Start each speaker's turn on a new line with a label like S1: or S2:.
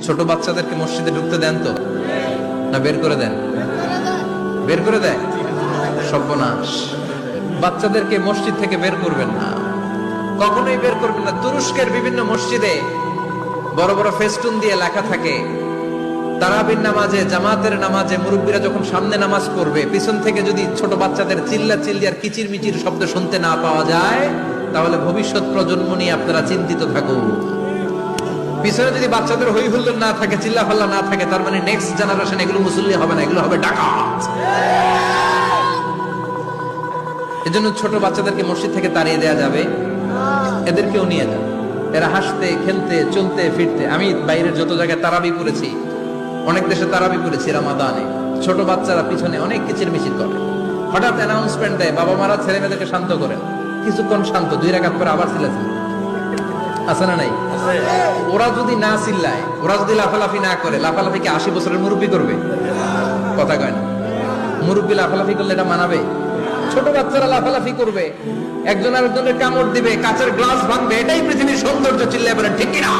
S1: ছোট বাচ্চাদেরকে মসজিদে ঢুকতে দেন তো, না বের করে দেন? বের করে দেয়। সর্বনাশ, বাচ্চাদেরকে মসজিদ থেকে বের করবেন না, কখনোই বের করবেন না। তুরস্কের বিভিন্ন মসজিদে বড় বড় ফেস্টুন দিয়ে লেখা থাকে, তারাবির নামাজে, জামাতের নামাজে মুরব্বীরা যখন সামনে নামাজ পড়বে, পিছন থেকে যদি ছোট বাচ্চাদের চিল্লা চিল্লি আর কিচির মিচির শব্দ শুনতে না পাওয়া যায়, তাহলে ভবিষ্যৎ প্রজন্ম নিয়ে আপনারা চিন্তিত থাকুন। পিছনে যদি বাচ্চাদের হই হুল্লোড় না থাকে, চিল্লা ফাল্লা না থাকে, তার মানে নেক্সট জেনারেশন এগুলো মুসল্লি হবে না, এগুলো হবে ডাকাত। এজন্য ছোট বাচ্চাদেরকে মসজিদ থেকে তাড়িয়ে দেওয়া যাবে, এদেরকেও নিয়ে যাবে। এরা হাসতে খেলতে চলতে ফিরতে, আমি বাইরের যত জায়গায় তারাবি করেছি, অনেক দেশে তারাবি করেছি রমাদানে, ছোট বাচ্চারা পিছনে অনেক কিচির মিচির করে, হঠাৎ অ্যানাউন্সমেন্ট দেয়, বাবা মারা ছেলে মেয়েদেরকে শান্ত করেন। কিছুক্ষণ শান্ত, 2 রাকাত পরে আবার চিল্লাচিল্লি, আছে না নাই? ওরা যদি না চিল্লায়, ওরা যদি লাফালাফি না করে, লাফালাফি কি 80 বছরের মুরব্বী করবে? কথা কয় না। মুরব্বী লাফালাফি করলে এটা মানাবে? ছোট বাচ্চারা লাফালাফি করবে, একজন আরেকজনের কামড় দিবে, কাঁচের গ্লাস ভাঙবে, এটাই পৃথিবীর সৌন্দর্য। চিল্লায় বলেন ঠিক কিনা?